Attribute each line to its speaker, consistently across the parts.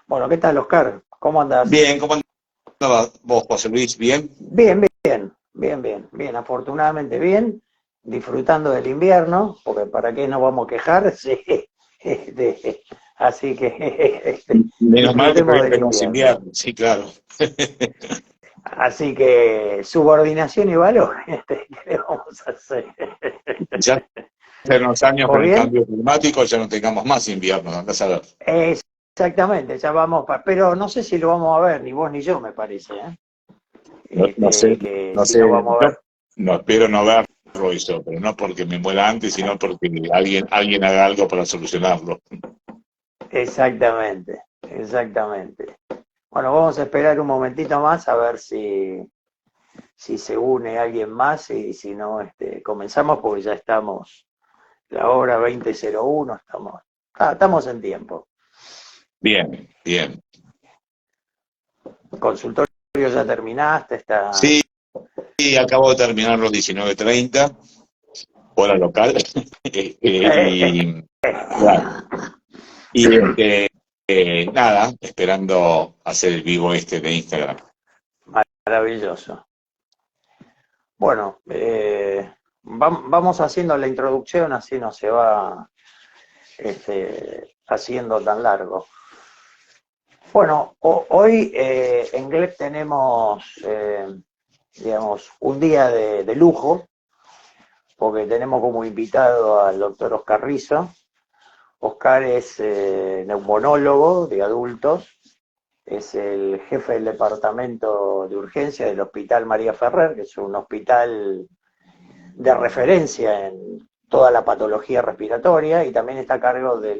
Speaker 1: Bueno, ¿qué tal, Oscar? ¿Cómo andás?
Speaker 2: Bien, ¿cómo andabas vos, José Luis? ¿Bien?
Speaker 1: Bien, bien, bien, bien, bien, afortunadamente bien, disfrutando del invierno, porque ¿para qué nos vamos a quejar? Sí, este, así que
Speaker 2: Menos mal que
Speaker 1: disfrutemos
Speaker 2: todavía
Speaker 1: del
Speaker 2: tenemos
Speaker 1: invierno.
Speaker 2: invierno, sí, claro.
Speaker 1: Así que subordinación y valor, ¿qué le vamos a hacer?
Speaker 2: Ya hace unos años
Speaker 1: ¿Vos
Speaker 2: con el
Speaker 1: bien?
Speaker 2: cambio climático ya no tengamos más invierno, andás a ver.
Speaker 1: Exactamente, ya vamos, pero no sé si lo vamos a ver, ni vos ni yo, me parece, ¿eh?
Speaker 2: No sé,
Speaker 1: Que
Speaker 2: no
Speaker 1: si
Speaker 2: sé,
Speaker 1: lo vamos a
Speaker 2: yo
Speaker 1: ver.
Speaker 2: no espero no verlo eso, pero no porque me muera antes, sino porque alguien haga algo para solucionarlo.
Speaker 1: Exactamente, exactamente. Bueno, vamos a esperar un momentito más a ver si se une alguien más y si no, comenzamos porque ya estamos, la hora 20:01, estamos en tiempo.
Speaker 2: Bien, bien.
Speaker 1: Consultorio ya terminaste,
Speaker 2: Sí, sí, acabo de terminar los 19:30, hora local, y claro. Y nada, esperando hacer el vivo este de Instagram.
Speaker 1: maravilloso. Bueno, vamos haciendo la introducción, así no se va haciendo tan largo. Bueno, hoy en GLEP tenemos, digamos, un día de lujo, porque tenemos como invitado al doctor Oscar Rizo. Oscar es neumonólogo de adultos, es el jefe del departamento de urgencia del Hospital María Ferrer, que es un hospital de referencia en toda la patología respiratoria, y también está a cargo de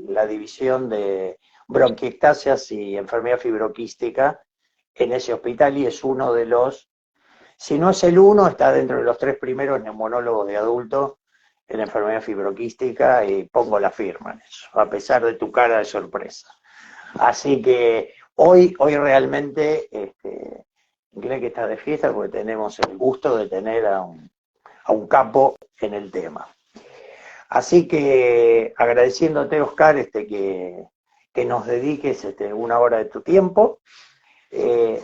Speaker 1: la división de bronquiectasias y enfermedad fibroquística en ese hospital, y es uno de los, si no es el uno, está dentro de los tres primeros neumonólogos de adultos en la enfermedad fibroquística, y pongo la firma en eso, a pesar de tu cara de sorpresa. Así que hoy realmente creo que está de fiesta porque tenemos el gusto de tener a un capo en el tema. Así que agradeciéndote, Oscar, que nos dediques una hora de tu tiempo.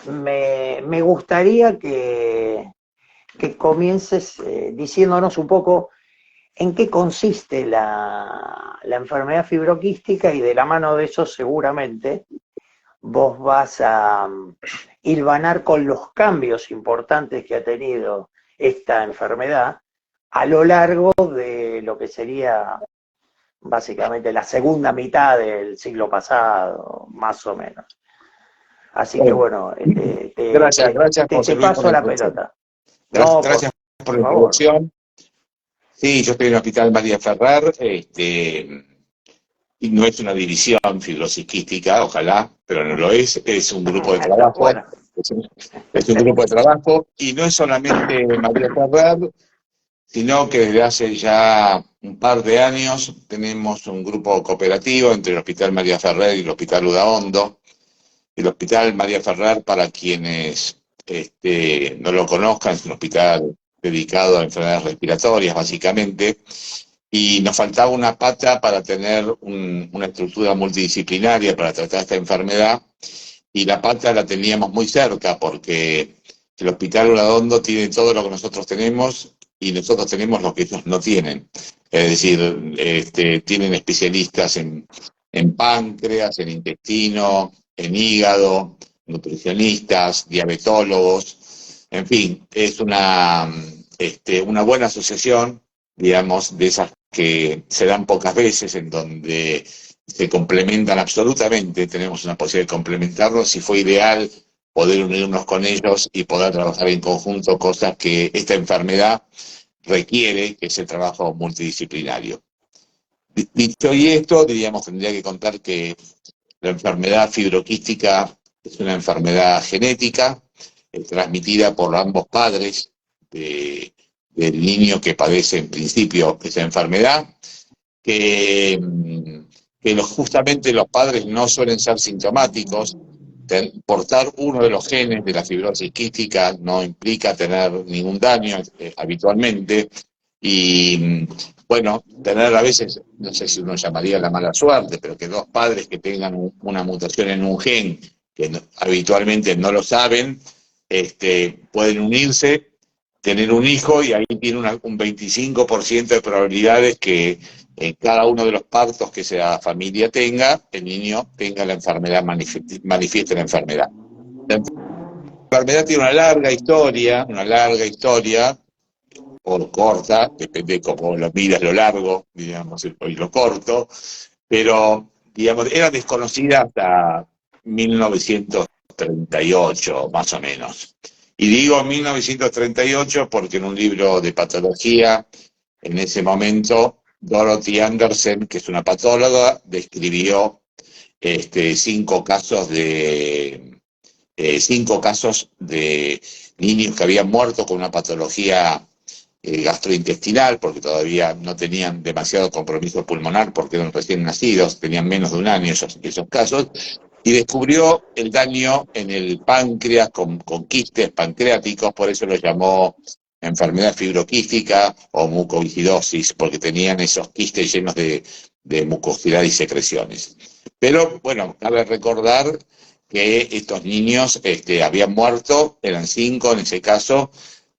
Speaker 1: Me gustaría que comiences diciéndonos un poco en qué consiste la enfermedad fibroquística, y de la mano de eso seguramente vos vas a hilvanar con los cambios importantes que ha tenido esta enfermedad a lo largo de lo que sería básicamente la segunda mitad del siglo pasado, más o menos. Así que
Speaker 2: Bueno,
Speaker 1: bueno,
Speaker 2: gracias José
Speaker 1: te
Speaker 2: Luis por
Speaker 1: paso
Speaker 2: la
Speaker 1: la
Speaker 2: introducción.
Speaker 1: pelota. No,
Speaker 2: Gracias por
Speaker 1: por
Speaker 2: la
Speaker 1: favor.
Speaker 2: introducción. Sí, yo estoy en el Hospital María Ferrer, y no es una división fibrosis quística, ojalá, pero no lo es un grupo de
Speaker 1: No,
Speaker 2: trabajo,
Speaker 1: bueno,
Speaker 2: es un grupo de trabajo, y no es solamente María Ferrer, sino que desde hace ya un par de años tenemos un grupo cooperativo entre el Hospital María Ferrer y el Hospital Udaondo. El Hospital María Ferrer, para quienes no lo conozcan, es un hospital dedicado a enfermedades respiratorias, básicamente, y nos faltaba una pata para tener una estructura multidisciplinaria para tratar esta enfermedad, y la pata la teníamos muy cerca, porque el Hospital Udaondo tiene todo lo que nosotros tenemos, y nosotros tenemos lo que ellos no tienen. Es decir, tienen especialistas en páncreas, en intestino, en hígado, nutricionistas, diabetólogos, en fin, es una buena asociación, digamos, de esas que se dan pocas veces, en donde se complementan absolutamente, tenemos una posibilidad de complementarlos, y fue ideal poder unirnos con ellos y poder trabajar en conjunto, cosas que esta enfermedad requiere, que es el trabajo multidisciplinario. Dicho y esto, diríamos, tendría que contar que la enfermedad fibroquística es una enfermedad genética, transmitida por ambos padres del niño que padece en principio esa enfermedad, que, justamente los padres no suelen ser sintomáticos. Portar uno de los genes de la fibrosis quística no implica tener ningún daño habitualmente, y bueno, tener a veces, no sé si uno llamaría la mala suerte, pero que dos padres que tengan una mutación en un gen, que habitualmente no lo saben, pueden unirse, tener un hijo y ahí tiene un 25% de probabilidades que en cada uno de los partos que esa familia tenga, el niño tenga la enfermedad, manifieste la enfermedad. La enfermedad tiene una larga historia, o corta, depende de cómo lo miras, lo largo, digamos, y lo corto, pero, digamos, era desconocida hasta 1938, más o menos. Y digo 1938 porque en un libro de patología, en ese momento, Dorothy Anderson, que es una patóloga, describió 5 casos de niños que habían muerto con una patología gastrointestinal, porque todavía no tenían demasiado compromiso pulmonar, porque eran recién nacidos, tenían menos de un año esos casos, y descubrió el daño en el páncreas con quistes pancreáticos, por eso lo llamó enfermedad fibroquística o mucoviscidosis, porque tenían esos quistes llenos de mucosidad y secreciones. Pero bueno, cabe recordar que estos niños habían muerto, eran 5 en ese caso,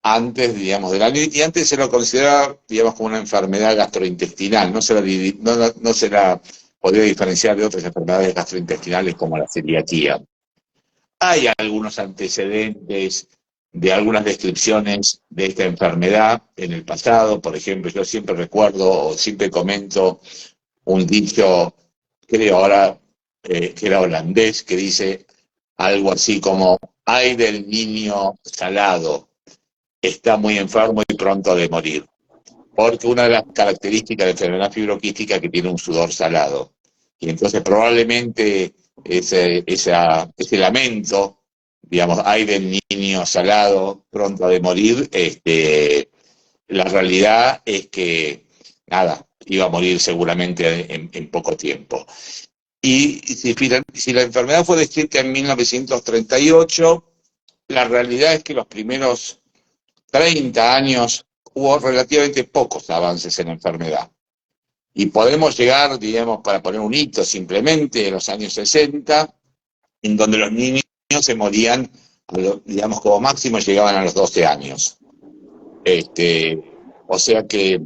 Speaker 2: antes, digamos, del año, y antes se lo consideraba, digamos, como una enfermedad gastrointestinal, no se la podría diferenciar de otras enfermedades gastrointestinales como la celiaquía. Hay algunos antecedentes de algunas descripciones de esta enfermedad en el pasado, por ejemplo, yo siempre recuerdo o siempre comento un dicho, creo ahora que era holandés, que dice algo así como, ay del niño salado, está muy enfermo y pronto de morir. Porque una de las características de la enfermedad fibroquística es que tiene un sudor salado. Y entonces probablemente ese lamento, digamos, ay del niño salado, pronto de morir, la realidad es que, nada, iba a morir seguramente en poco tiempo. Y si la enfermedad fue descrita en 1938, la realidad es que los primeros 30 años hubo relativamente pocos avances en la enfermedad. Y podemos llegar, digamos, para poner un hito simplemente, en los años 60, en donde los niños se morían, digamos, como máximo llegaban a los 12 años. O sea que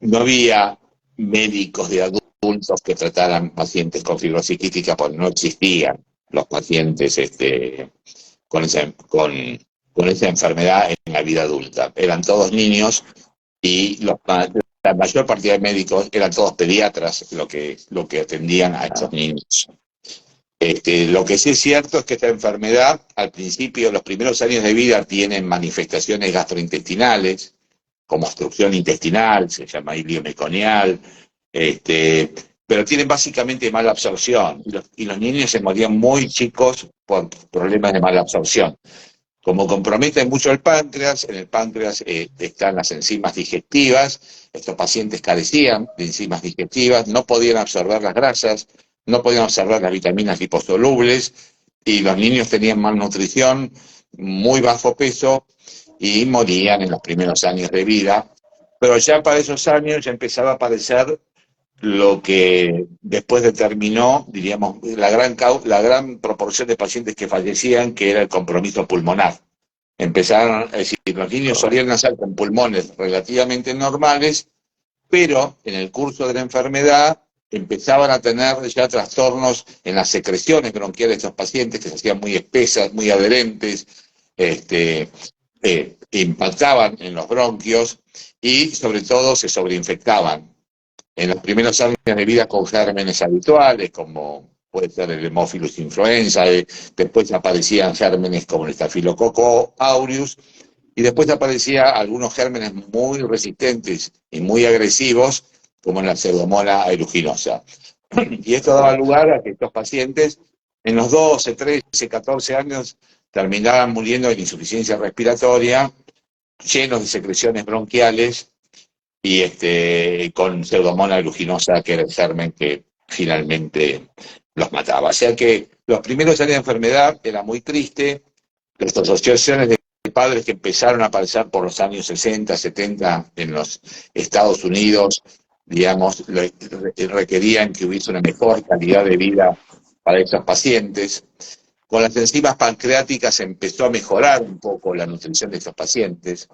Speaker 2: no había médicos de adultos que trataran pacientes con fibrosis quística, porque no existían los pacientes con esa enfermedad en la vida adulta. Eran todos niños y la mayor cantidad de médicos eran todos pediatras lo que atendían a estos niños. Lo que sí es cierto es que esta enfermedad, al principio, los primeros años de vida, tienen manifestaciones gastrointestinales, como obstrucción intestinal, se llama iliomeconial, pero tienen básicamente mala absorción. Y los niños se morían muy chicos por problemas de mala absorción. Como comprometen mucho el páncreas, en el páncreas están las enzimas digestivas, estos pacientes carecían de enzimas digestivas, no podían absorber las grasas, no podían absorber las vitaminas liposolubles, y los niños tenían malnutrición, muy bajo peso, y morían en los primeros años de vida. Pero ya para esos años ya empezaba a aparecer lo que después determinó, diríamos, la gran proporción de pacientes que fallecían, que era el compromiso pulmonar. Empezaron, es decir, los niños solían nacer con pulmones relativamente normales, pero en el curso de la enfermedad empezaban a tener ya trastornos en las secreciones bronquiales de estos pacientes, que se hacían muy espesas, muy adherentes, impactaban en los bronquios y sobre todo se sobreinfectaban en los primeros años de vida con gérmenes habituales, como puede ser el Haemophilus influenza, después aparecían gérmenes como el Staphylococcus aureus, y después aparecían algunos gérmenes muy resistentes y muy agresivos, como la Pseudomonas aeruginosa. Y esto daba lugar a que estos pacientes, en los 12, 13, 14 años, terminaban muriendo de insuficiencia respiratoria, llenos de secreciones bronquiales, y con Pseudomonas aeruginosa, que era el germen que finalmente los mataba. O sea que los primeros años de enfermedad era muy triste, las asociaciones de padres que empezaron a aparecer por los años 60, 70 en los Estados Unidos, digamos, requerían que hubiese una mejor calidad de vida para esos pacientes. Con las enzimas pancreáticas empezó a mejorar un poco la nutrición de estos pacientes.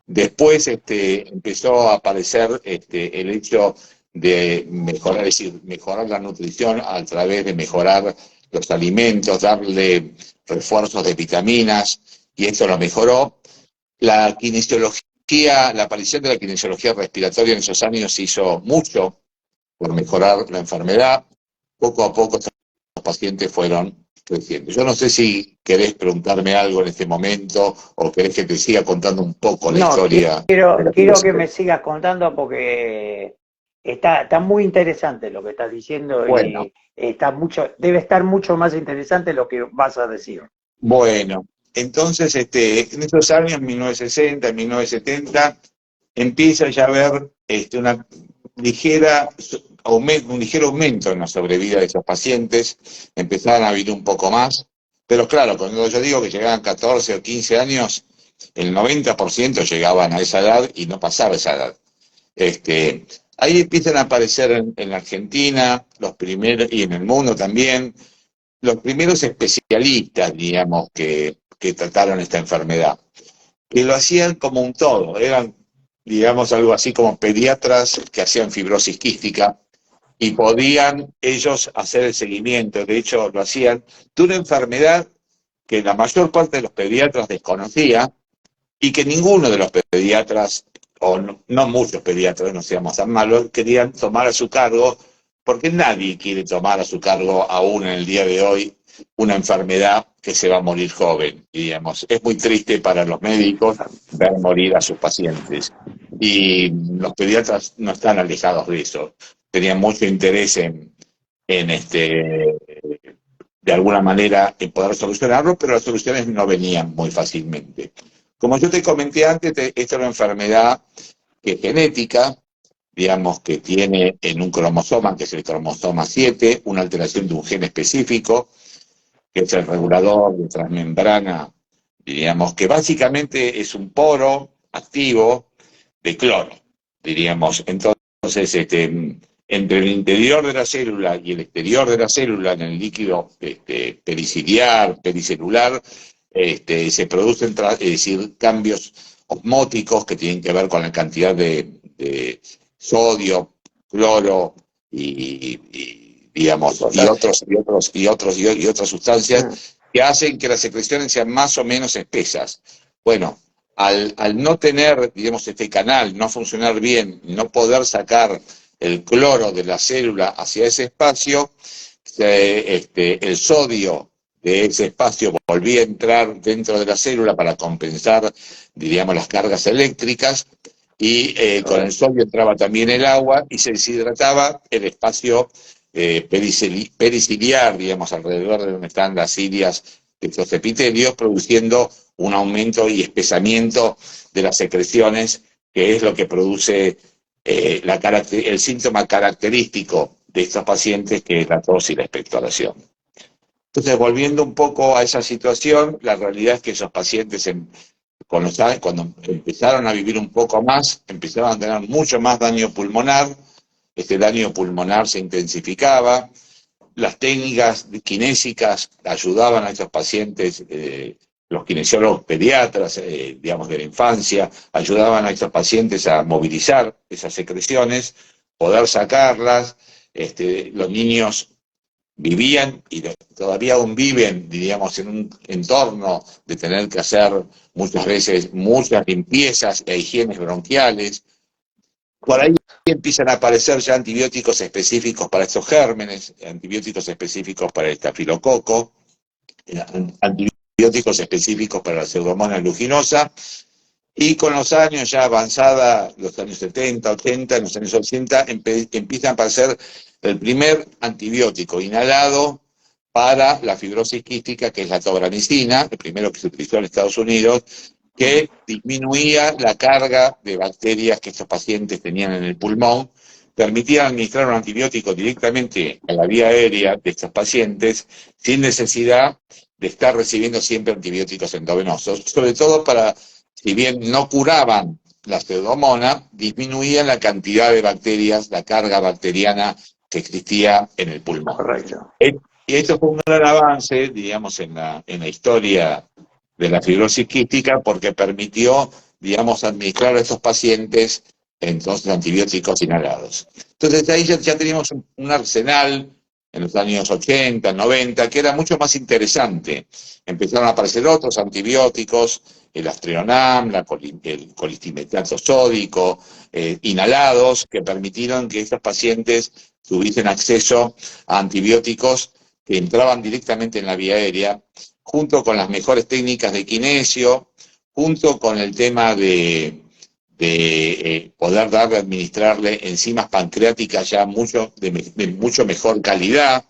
Speaker 2: Después empezó a aparecer el hecho de mejorar, es decir, mejorar la nutrición a través de mejorar los alimentos, darle refuerzos de vitaminas, y esto lo mejoró. La kinesiología, la aparición de la kinesiología respiratoria en esos años hizo mucho por mejorar la enfermedad. Poco a poco estos pacientes fueron creciendo. Yo no sé si querés preguntarme algo en este momento o querés que te siga contando un poco la historia.
Speaker 1: Quiero que me sigas contando porque está muy interesante lo que estás diciendo.
Speaker 2: Bueno.
Speaker 1: Y debe estar mucho más interesante lo que vas a decir.
Speaker 2: Bueno, entonces en esos años, 1960, 1970, empieza ya a haber un ligero aumento en la sobrevida de esos pacientes, empezaban a vivir un poco más, pero claro, cuando yo digo que llegaban 14 o 15 años, el 90% llegaban a esa edad y no pasaba esa edad. Ahí empiezan a aparecer en la Argentina, los primeros, y en el mundo también, los primeros especialistas, digamos, que trataron esta enfermedad, que lo hacían como un todo, eran, digamos, algo así como pediatras que hacían fibrosis quística y podían ellos hacer el seguimiento, de hecho lo hacían, de una enfermedad que la mayor parte de los pediatras desconocía y que ninguno de los pediatras, o no muchos pediatras, no seamos tan malos, querían tomar a su cargo, porque nadie quiere tomar a su cargo aún en el día de hoy una enfermedad que se va a morir joven, digamos. Es muy triste para los médicos ver morir a sus pacientes. Y los pediatras no están alejados de eso. Tenían mucho interés de alguna manera en poder solucionarlo, pero las soluciones no venían muy fácilmente. Como yo te comenté antes, esta es una enfermedad que es genética, digamos que tiene en un cromosoma, que es el cromosoma 7, una alteración de un gen específico, que es el regulador de transmembrana, diríamos que básicamente es un poro activo de cloro, diríamos. Entonces, entre el interior de la célula y el exterior de la célula, en el líquido periciliar, pericelular, se producen cambios osmóticos que tienen que ver con la cantidad de sodio, cloro digamos, y otras sustancias que hacen que las secreciones sean más o menos espesas. Bueno, al no tener, digamos, este canal, no funcionar bien, no poder sacar el cloro de la célula hacia ese espacio, el sodio de ese espacio volvía a entrar dentro de la célula para compensar, diríamos, las cargas eléctricas, y con el sodio entraba también el agua y se deshidrataba el espacio periciliar, digamos, alrededor de donde están las cilias de estos epitelios, produciendo un aumento y espesamiento de las secreciones, que es lo que produce el síntoma característico de estos pacientes, que es la tos y la expectoración. Entonces, volviendo un poco a esa situación, la realidad es que esos pacientes, cuando empezaron a vivir un poco más, empezaron a tener mucho más daño pulmonar. Este daño pulmonar se intensificaba, las técnicas kinésicas ayudaban a estos pacientes, los kinesiólogos pediatras, digamos, de la infancia, ayudaban a estos pacientes a movilizar esas secreciones, poder sacarlas. Los niños vivían y todavía aún viven, diríamos, en un entorno de tener que hacer muchas veces muchas limpiezas e higienes bronquiales. Por ahí empiezan a aparecer ya antibióticos específicos para estos gérmenes, antibióticos específicos para el estafilococo, antibióticos específicos para la pseudomonas aeruginosa, y con los años ya avanzada, los años 70, 80, en los años 80, empiezan a aparecer el primer antibiótico inhalado para la fibrosis quística, que es la tobramicina, el primero que se utilizó en Estados Unidos, que disminuía la carga de bacterias que estos pacientes tenían en el pulmón, permitía administrar un antibiótico directamente a la vía aérea de estos pacientes sin necesidad de estar recibiendo siempre antibióticos endovenosos, sobre todo para, si bien no curaban la pseudomonas, disminuían la cantidad de bacterias, la carga bacteriana que existía en el pulmón.
Speaker 1: Correcto.
Speaker 2: Y esto fue un gran avance, digamos, en la historia de la fibrosis quística, porque permitió, digamos, administrar a estos pacientes entonces antibióticos inhalados. Entonces ahí ya teníamos un arsenal en los años 80, 90, que era mucho más interesante. Empezaron a aparecer otros antibióticos, el Astrionam, el colistimetato sódico, inhalados, que permitieron que estos pacientes tuviesen acceso a antibióticos que entraban directamente en la vía aérea, junto con las mejores técnicas de kinesio, junto con el tema de poder administrarle enzimas pancreáticas ya de mucho mejor calidad.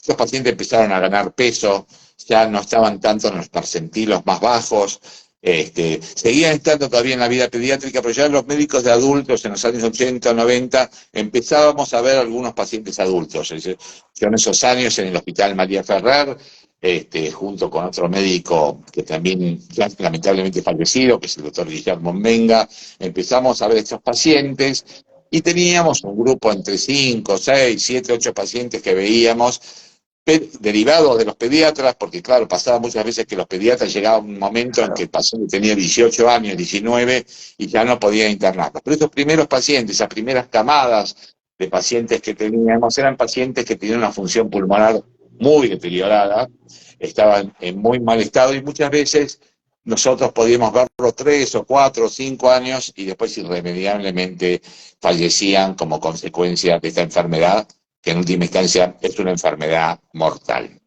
Speaker 2: Estos pacientes empezaron a ganar peso, ya no estaban tanto en los percentilos más bajos, seguían estando todavía en la vida pediátrica, pero ya los médicos de adultos en los años 80 o 90 empezábamos a ver algunos pacientes adultos. Yo en esos años en el Hospital María Ferrer, junto con otro médico que también ya lamentablemente fallecido, que es el doctor Guillermo Menga, empezamos a ver estos pacientes y teníamos un grupo entre 5, 6, 7, 8 pacientes que veíamos, derivados de los pediatras, porque claro, pasaba muchas veces que los pediatras llegaban a un momento en que el paciente tenía 18 años, 19, y ya no podía internarlos. Pero esos primeros pacientes, esas primeras camadas de pacientes que teníamos, eran pacientes que tenían una función pulmonar muy deteriorada, estaban en muy mal estado, y muchas veces nosotros podíamos verlos 3 o 4 o 5 años y después irremediablemente fallecían como consecuencia de esta enfermedad, que en última instancia es una enfermedad mortal.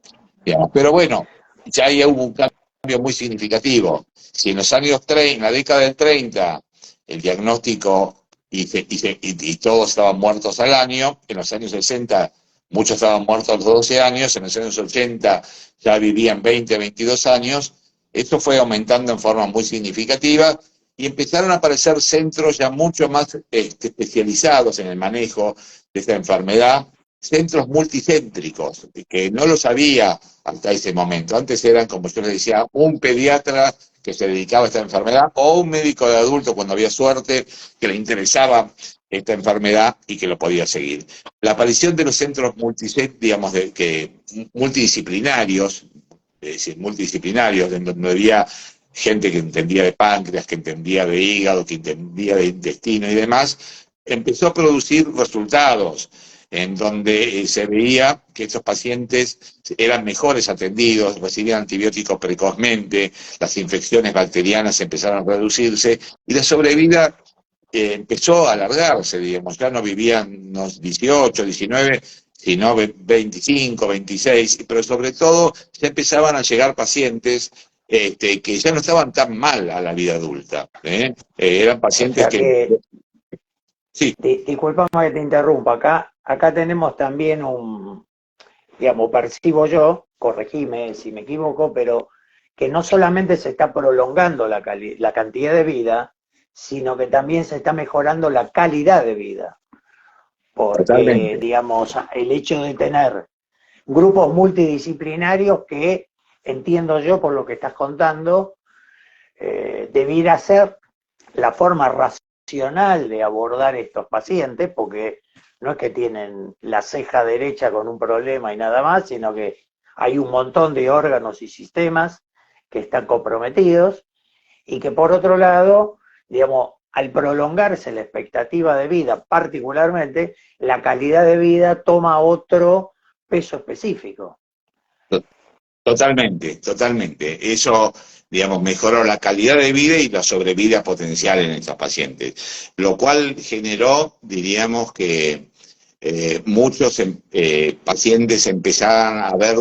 Speaker 2: Digamos. Pero bueno, ya ahí hubo un cambio muy significativo. Si en los años 30, en la década del 30, el diagnóstico y todos estaban muertos al año, en los años 60 muchos estaban muertos a los 12 años, en los años 80 ya vivían 20, 22 años, esto fue aumentando en forma muy significativa y empezaron a aparecer centros ya mucho más especializados en el manejo de esta enfermedad, centros multicéntricos, que no los había hasta ese momento. Antes eran, como yo les decía, un pediatra que se dedicaba a esta enfermedad o un médico de adulto cuando había suerte que le interesaba esta enfermedad y que lo podía seguir. La aparición de los centros multidisciplinarios, es decir, multidisciplinarios, en donde había gente que entendía de páncreas, que entendía de hígado, que entendía de intestino y demás, empezó a producir resultados en donde se veía que estos pacientes eran mejores atendidos, recibían antibióticos precozmente, las infecciones bacterianas empezaron a reducirse y la sobrevida empezó a alargarse, digamos, ya no vivían unos 18, 19, sino 25, 26, pero sobre todo ya empezaban a llegar pacientes que ya no estaban tan mal a la vida adulta. Eran pacientes
Speaker 1: O sea que
Speaker 2: Sí.
Speaker 1: Disculpame que te interrumpa, acá tenemos también digamos, percibo yo, corregime si me equivoco, pero que no solamente se está prolongando la cantidad de vida, sino que también se está mejorando la calidad de vida. Porque,
Speaker 2: Totalmente.
Speaker 1: digamos, el hecho de tener grupos multidisciplinarios que, entiendo yo por lo que estás contando, debiera ser la forma racional de abordar estos pacientes, porque no es que tienen la ceja derecha con un problema y nada más, sino que hay un montón de órganos y sistemas que están comprometidos y que por otro lado, digamos, al prolongarse la expectativa de vida, particularmente, la calidad de vida toma otro peso específico.
Speaker 2: Totalmente, totalmente. Eso, digamos, mejoró la calidad de vida y la sobrevida potencial en estos pacientes, lo cual generó, diríamos, que muchos pacientes empezaran a ver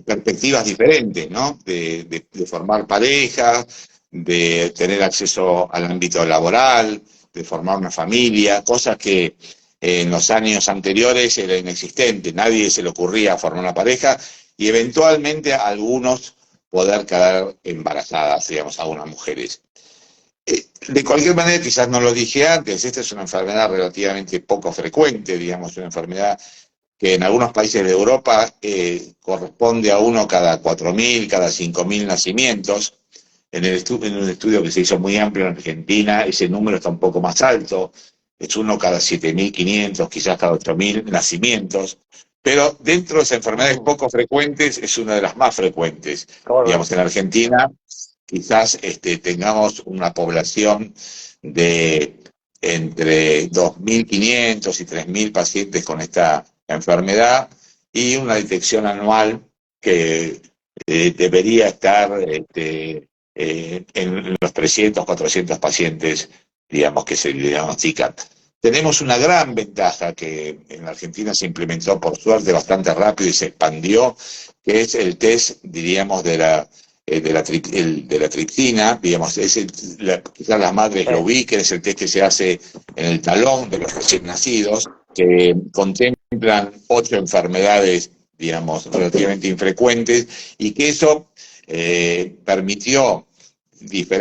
Speaker 2: perspectivas diferentes, ¿no? De formar pareja, de tener acceso al ámbito laboral, de formar una familia, cosas que en los años anteriores era inexistente, nadie se le ocurría formar una pareja y eventualmente a algunos poder quedar embarazadas, digamos, algunas mujeres. De cualquier manera, quizás no lo dije antes, esta es una enfermedad relativamente poco frecuente, digamos, una enfermedad que en algunos países de Europa corresponde a uno cada 4.000, cada 5.000 nacimientos. En un estudio que se hizo muy amplio en Argentina, ese número está un poco más alto, es uno cada 7.500, quizás cada 8.000 nacimientos, pero dentro de esas enfermedades poco frecuentes es una de las más frecuentes. Digamos, en Argentina quizás tengamos una población de entre 2.500 y 3.000 pacientes con esta enfermedad y una detección anual que debería estar en los 300, 400 pacientes, digamos, que se diagnostican. Tenemos una gran ventaja que en Argentina se implementó por suerte bastante rápido y se expandió, que es el test, diríamos, de la tripsina, digamos, quizás las madres lo ubiquen, es el test que se hace en el talón de los recién nacidos, que contemplan 8 enfermedades, digamos, relativamente infrecuentes, y que eso permitió,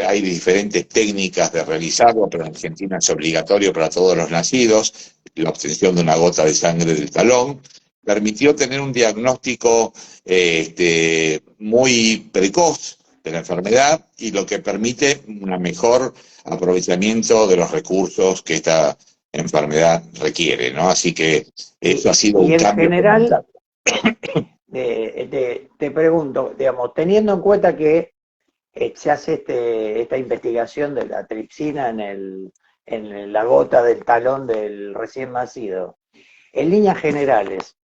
Speaker 2: hay diferentes técnicas de realizarlo, pero en Argentina es obligatorio para todos los nacidos, la obtención de una gota de sangre del talón, permitió tener un diagnóstico muy precoz de la enfermedad y lo que permite un mejor aprovechamiento de los recursos que esta enfermedad requiere, ¿no? Así que eso ha sido un cambio
Speaker 1: fundamental. Te pregunto, digamos, teniendo en cuenta que se hace esta investigación de la tripsina en la gota del talón del recién nacido, en líneas generales,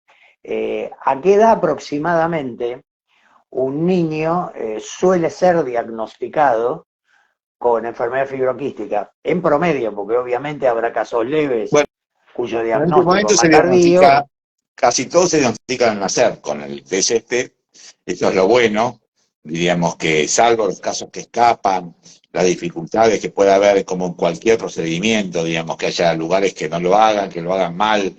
Speaker 1: ¿a qué edad aproximadamente un niño suele ser diagnosticado con enfermedad fibroquística? En promedio, porque obviamente habrá casos leves,
Speaker 2: bueno,
Speaker 1: cuyo
Speaker 2: en este
Speaker 1: diagnóstico
Speaker 2: momento
Speaker 1: es
Speaker 2: se
Speaker 1: más tardío.
Speaker 2: diagnostica, casi todos se diagnostican al nacer con el test eso es lo bueno, diríamos que salvo los casos que escapan, las dificultades que puede haber como en cualquier procedimiento, digamos que haya lugares que no lo hagan, que lo hagan mal,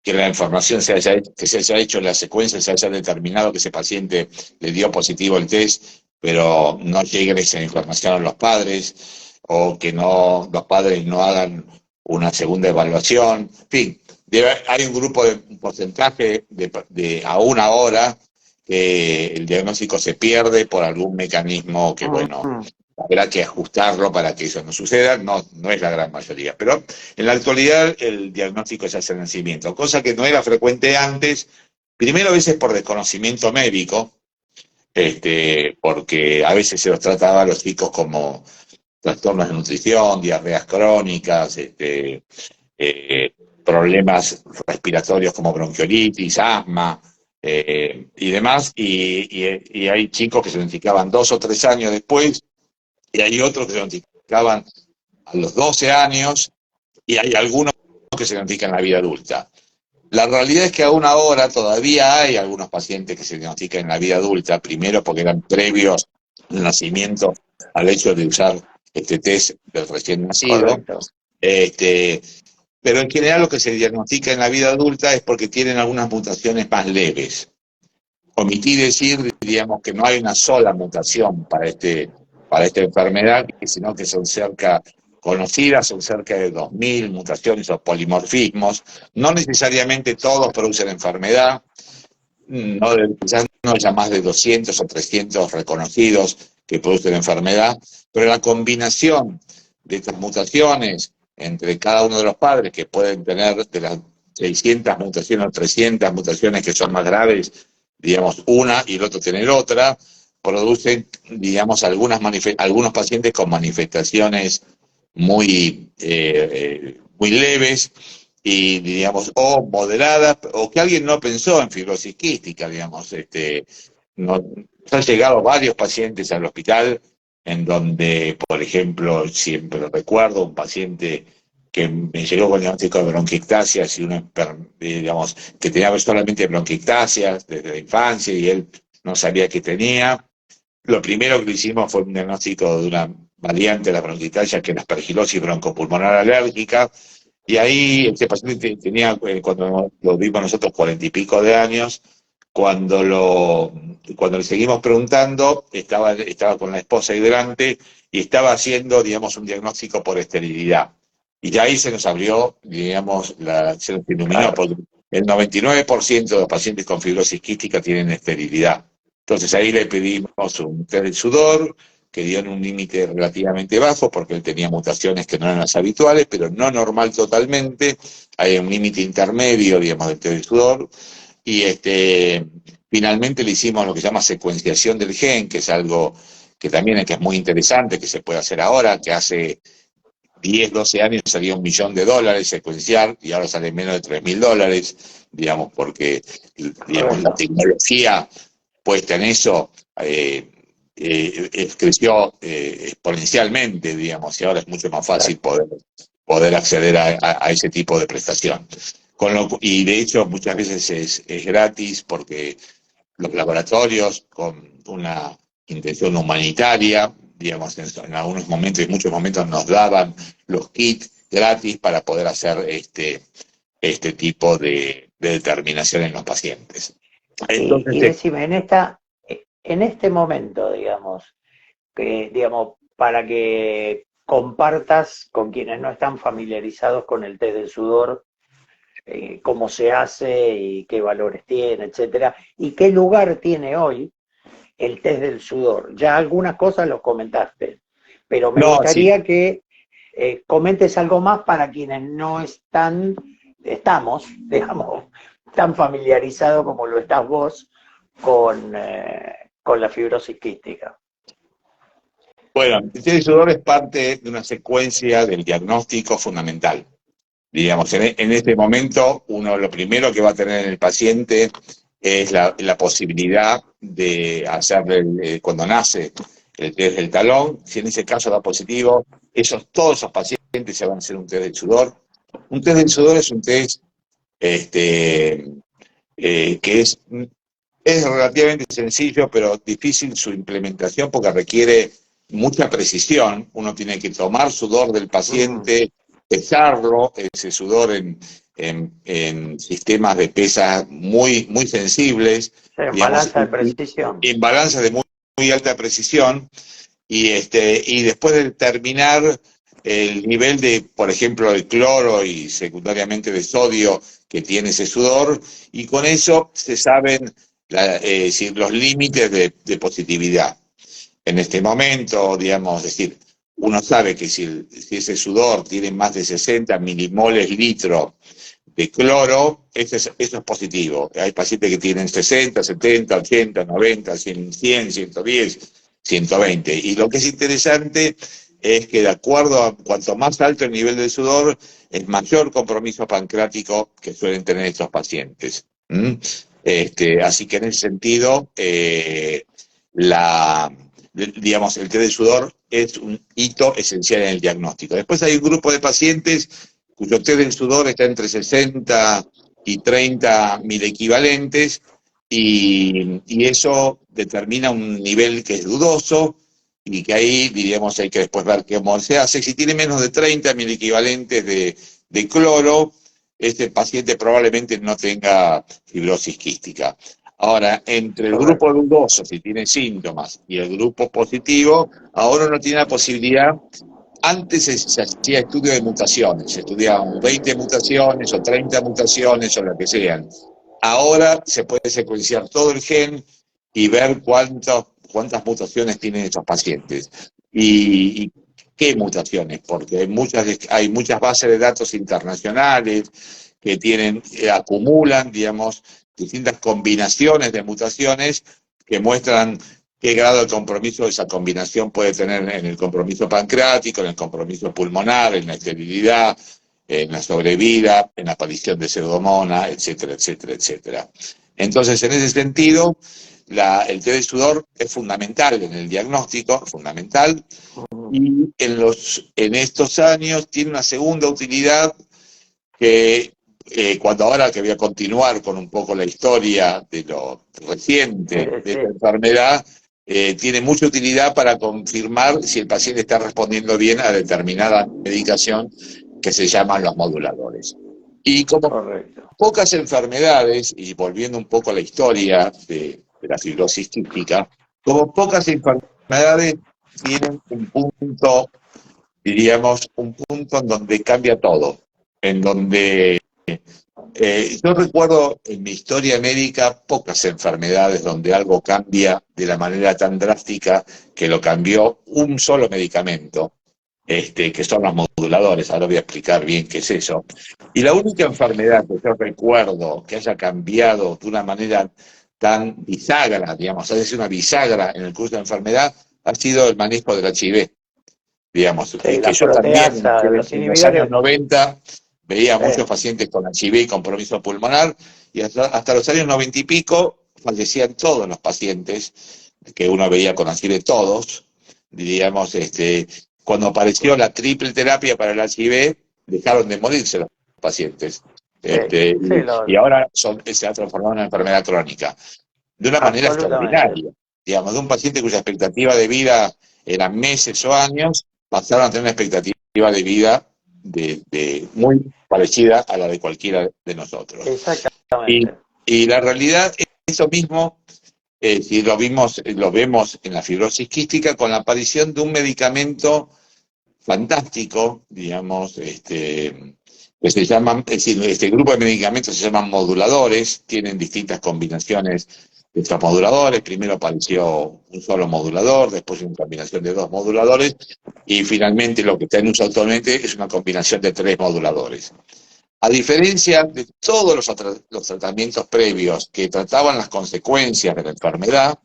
Speaker 2: que la información que se haya hecho en la secuencia, se haya determinado que ese paciente le dio positivo el test, pero no llegue esa información a los padres, o que los padres no hagan una segunda evaluación. En fin, hay un porcentaje aún ahora que el diagnóstico se pierde por algún mecanismo que, bueno, habrá que ajustarlo para que eso no suceda, no es la gran mayoría. Pero en la actualidad el diagnóstico se hace al nacimiento, cosa que no era frecuente antes, primero a veces por desconocimiento médico, porque a veces se los trataba a los chicos como trastornos de nutrición, diarreas crónicas, problemas respiratorios como bronquiolitis, asma, y demás, y hay chicos que se identificaban 2 o 3 años después, y hay otros que se diagnosticaban a los 12 años, y hay algunos que se diagnostican en la vida adulta. La realidad es que aún ahora todavía hay algunos pacientes que se diagnostican en la vida adulta, primero porque eran previos al nacimiento al hecho de usar este test del recién nacido. Pero en general lo que se diagnostica en la vida adulta es porque tienen algunas mutaciones más leves. Omití decir, diríamos, que no hay una sola mutación para esta enfermedad, sino que son conocidas, son cerca de 2.000 mutaciones o polimorfismos. No necesariamente todos producen enfermedad, quizás no haya más de 200 o 300 reconocidos que producen enfermedad, pero la combinación de estas mutaciones entre cada uno de los padres, que pueden tener de las 600 mutaciones o 300 mutaciones que son más graves, digamos, una y el otro tener otra, producen, digamos, algunos pacientes con manifestaciones muy leves y, digamos, o moderadas, o que alguien no pensó en fibrosis quística, digamos. Han llegado varios pacientes al hospital en donde, por ejemplo, siempre lo recuerdo, un paciente que me llegó con diagnóstico de bronquiectasias y digamos, que tenía solamente bronquiectasias desde la infancia y él no sabía qué tenía. Lo primero que le hicimos fue un diagnóstico de una variante de la bronquiectasia, que es la aspergilosis broncopulmonar alérgica, y ahí este paciente tenía, cuando lo vimos nosotros, 40 y pico de años. Cuando le seguimos preguntando, estaba con la esposa ahí delante y estaba haciendo, digamos, un diagnóstico por esterilidad. Y ya ahí se nos abrió, digamos, se nos iluminó, porque el 99% de los pacientes con fibrosis quística tienen esterilidad. Entonces ahí le pedimos un test del sudor, que dio en un límite relativamente bajo, porque él tenía mutaciones que no eran las habituales, pero no normal totalmente. Hay un límite intermedio, digamos, del test del sudor. Y finalmente le hicimos lo que se llama secuenciación del gen, que es algo que también es muy interesante, que se puede hacer ahora, que hace 10, 12 años salía $1.000.000 secuenciar y ahora sale menos de $3.000, digamos, porque digamos, la tecnología puesta en eso creció exponencialmente, digamos, y ahora es mucho más fácil poder acceder a ese tipo de prestación. Y de hecho muchas veces es gratis porque los laboratorios con una intención humanitaria, digamos, en algunos momentos, en muchos momentos nos daban los kits gratis para poder hacer este tipo de determinación en los pacientes. Entonces,
Speaker 1: Y decime, en este momento, digamos, digamos, para que compartas con quienes no están familiarizados con el test del sudor, cómo se hace y qué valores tiene, etcétera, y qué lugar tiene hoy el test del sudor. Ya algunas cosas los comentaste, pero me
Speaker 2: no, sí.
Speaker 1: gustaría que comentes algo más para quienes no estamos, digamos, tan familiarizados como lo estás vos con la fibrosis quística.
Speaker 2: Bueno, el test del sudor es parte de una secuencia del diagnóstico fundamental. Digamos, en este momento, uno lo primero que va a tener en el paciente es la posibilidad de hacerle, cuando nace, el test del talón. Si en ese caso da positivo, todos esos pacientes se van a hacer un test del sudor. Un test del sudor es un test que es relativamente sencillo, pero difícil su implementación porque requiere mucha precisión. Uno tiene que tomar sudor del paciente, pesarlo, ese sudor en sistemas de pesas muy, muy sensibles,
Speaker 1: En
Speaker 2: digamos,
Speaker 1: balanza de precisión.
Speaker 2: en balanzas de muy, muy alta precisión, y después de determinar el nivel de, por ejemplo, de cloro y secundariamente de sodio que tiene ese sudor, y con eso se saben los límites de positividad. En este momento, digamos, es decir, uno sabe que si ese sudor tiene más de 60 milimoles litro de cloro, eso es positivo. Hay pacientes que tienen 60, 70, 80, 90, 100, 110, 120. Y lo que es interesante es que de acuerdo a cuanto más alto el nivel del sudor, es mayor compromiso pancreático que suelen tener estos pacientes. Así que en ese sentido, digamos, el test del sudor es un hito esencial en el diagnóstico. Después hay un grupo de pacientes cuyo test del sudor está entre 60 y 30 milequivalentes, y eso determina un nivel que es dudoso, y que ahí, diríamos, hay que después ver cómo se hace. Si tiene menos de 30 milequivalentes de cloro, este paciente probablemente no tenga fibrosis quística. Ahora, entre el grupo dudoso, si tiene síntomas, y el grupo positivo, ahora uno tiene la posibilidad. Antes se hacía estudio de mutaciones, se estudiaban 20 mutaciones o 30 mutaciones o lo que sean. Ahora se puede secuenciar todo el gen y ver cuántas mutaciones tienen estos pacientes. Y qué mutaciones, porque hay muchas bases de datos internacionales que acumulan, digamos, distintas combinaciones de mutaciones que muestran qué grado de compromiso esa combinación puede tener en el compromiso pancreático, en el compromiso pulmonar, en la esterilidad, en la sobrevida, en la aparición de pseudomonas, etcétera, etcétera, etcétera. Entonces, en ese sentido, el test de sudor es fundamental en el diagnóstico, fundamental, y en estos años tiene una segunda utilidad que cuando ahora que voy a continuar con un poco la historia de lo reciente de esta enfermedad, tiene mucha utilidad para confirmar si el paciente está respondiendo bien a determinada medicación que se llaman los moduladores. Y como pocas enfermedades, y volviendo un poco a la historia de la fibrosis quística, como pocas enfermedades tienen un punto, diríamos, un punto en donde cambia todo, en donde Yo recuerdo en mi historia médica pocas enfermedades donde algo cambia de la manera tan drástica que lo cambió un solo medicamento, que son los moduladores. Ahora voy a explicar bien qué es eso. Y la única enfermedad que yo recuerdo que haya cambiado de una manera tan bisagra, digamos, es decir, una bisagra en el curso de enfermedad, ha sido el manejo del HIV, digamos,
Speaker 1: Sí,
Speaker 2: que
Speaker 1: la
Speaker 2: yo también
Speaker 1: proteasa, los
Speaker 2: en los años
Speaker 1: inhibidores.
Speaker 2: 90 veía
Speaker 1: Sí,
Speaker 2: muchos pacientes con HIV y compromiso pulmonar, y hasta los años 90 y pico fallecían todos los pacientes que uno veía con HIV, todos, diríamos, cuando apareció la triple terapia para el HIV, dejaron de morirse los pacientes.
Speaker 1: sí, sí,
Speaker 2: Y ahora se ha transformado en una enfermedad crónica, de una manera
Speaker 1: absolutamente.
Speaker 2: extraordinaria. Digamos, de un paciente cuya expectativa de vida eran meses o años, pasaron a tener una expectativa de vida muy parecida a la de cualquiera de nosotros. Y,
Speaker 1: Exactamente.
Speaker 2: y la realidad es eso mismo, si lo vemos en la fibrosis quística, con la aparición de un medicamento fantástico, digamos, que se llaman, es decir, este grupo de medicamentos se llaman moduladores, tienen distintas combinaciones de estos moduladores. Primero apareció un solo modulador, después una combinación de dos moduladores, y finalmente lo que está en uso actualmente es una combinación de tres moduladores. A diferencia de todos los tratamientos previos que trataban las consecuencias de la enfermedad,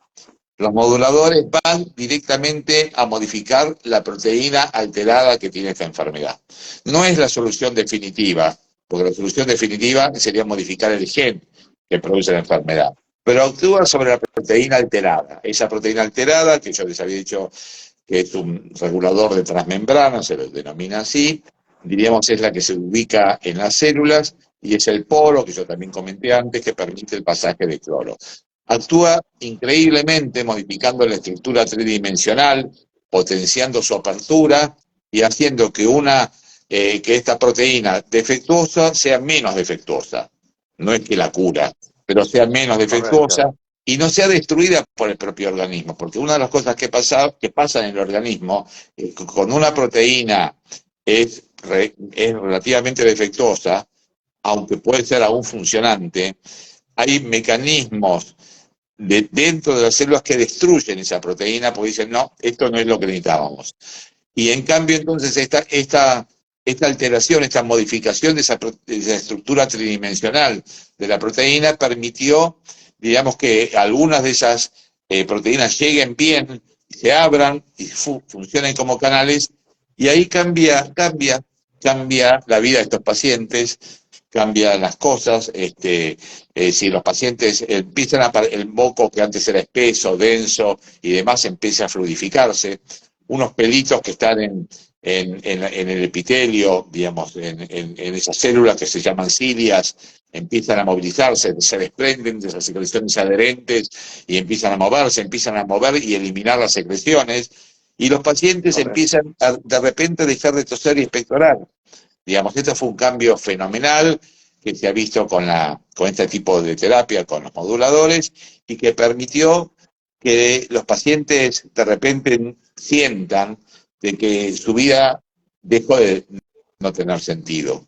Speaker 2: los moduladores van directamente a modificar la proteína alterada que tiene esta enfermedad. No es la solución definitiva, porque la solución definitiva sería modificar el gen que produce la enfermedad. Pero actúa sobre la proteína alterada. Esa proteína alterada, que yo les había dicho que es un regulador de transmembrana, se lo denomina así, diríamos es la que se ubica en las células y es el polo, que yo también comenté antes, que permite el pasaje de cloro. Actúa increíblemente modificando la estructura tridimensional, potenciando su apertura y haciendo que esta proteína defectuosa sea menos defectuosa. No es que la cura, pero sea menos
Speaker 1: Correcto.
Speaker 2: defectuosa y no sea destruida por el propio organismo, porque una de las cosas que pasa en el organismo es que con una proteína es relativamente defectuosa, aunque puede ser aún funcionante, hay mecanismos dentro de las células que destruyen esa proteína porque dicen, no, esto no es lo que necesitábamos. Y en cambio, entonces, esta alteración, esta modificación de esa estructura tridimensional de la proteína permitió, digamos, que algunas de esas proteínas lleguen bien, se abran y funcionen como canales, y ahí cambia la vida de estos pacientes, cambian las cosas. Si los pacientes el moco que antes era espeso, denso y demás, empieza a fluidificarse, unos pelitos que están en el epitelio, digamos, en esas células que se llaman cilias, empiezan a movilizarse, se desprenden de esas secreciones adherentes y empiezan a mover y eliminar las secreciones, y los pacientes
Speaker 1: Correcto.
Speaker 2: empiezan de repente a dejar de toser y expectorar. Digamos, esto fue un cambio fenomenal que se ha visto con este tipo de terapia, con los moduladores, y que permitió que los pacientes de repente sientan de que su vida dejó de no tener sentido,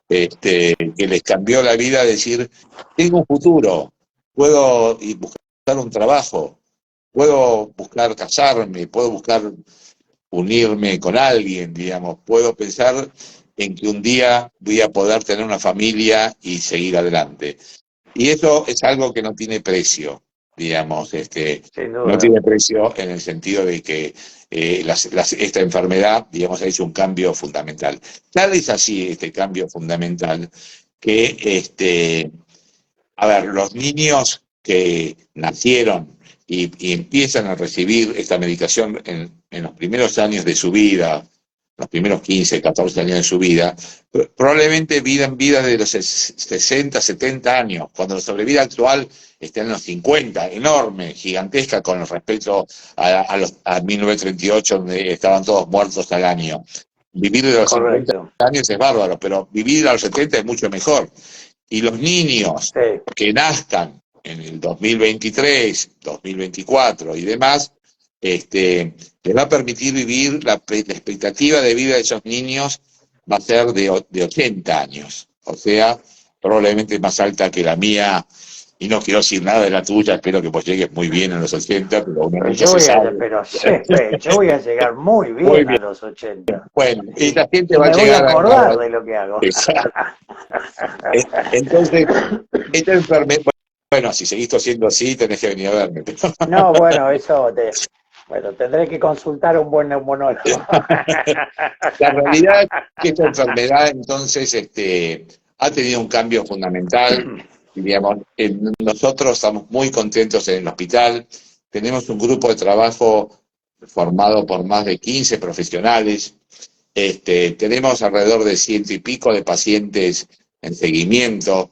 Speaker 2: que les cambió la vida, decir, tengo un futuro, puedo buscar un trabajo, puedo buscar casarme, puedo buscar unirme con alguien, digamos, puedo pensar en que un día voy a poder tener una familia y seguir adelante. Y eso es algo que no tiene precio, digamos,
Speaker 1: Sin
Speaker 2: no
Speaker 1: duda.
Speaker 2: tiene precio en el sentido de que esta enfermedad, digamos, ha hecho un cambio fundamental. Tal es así este cambio fundamental que, a ver, los niños que nacieron y empiezan a recibir esta medicación en los primeros años de su vida, los primeros 15, 14 años de su vida, probablemente vivan vida de los 60, 70 años, cuando la sobrevida actual está en los 50, enorme, gigantesca con respecto a 1938, donde estaban todos muertos al año. Vivir de los 50
Speaker 1: Correcto.
Speaker 2: años es bárbaro, pero vivir a los 70 es mucho mejor. Y los niños
Speaker 1: Sí,
Speaker 2: que nazcan en el 2023, 2024 y demás, les va a permitir vivir, la expectativa de vida de esos niños va a ser de 80 años. O sea, probablemente más alta que la mía, y no quiero decir nada de la tuya, espero que vos llegues muy bien en los 80, pero uno
Speaker 1: Pero
Speaker 2: nunca se sabe.
Speaker 1: pero yo voy a llegar muy
Speaker 2: Muy
Speaker 1: bien a
Speaker 2: bien.
Speaker 1: los 80
Speaker 2: Bueno, y la gente
Speaker 1: y
Speaker 2: va a
Speaker 1: me voy a
Speaker 2: llegar
Speaker 1: acordar de lo que hago.
Speaker 2: Exacto. Entonces, esta enfermedad, bueno, si seguís tosiendo así, tenés que venir a verme.
Speaker 1: No, bueno, bueno, tendré que consultar a un buen neumonólogo.
Speaker 2: La realidad es que esta enfermedad, entonces, ha tenido un cambio fundamental. Diríamos, nosotros estamos muy contentos en el hospital. Tenemos un grupo de trabajo formado por más de 15 profesionales. Tenemos alrededor de 100 y pico de pacientes en seguimiento.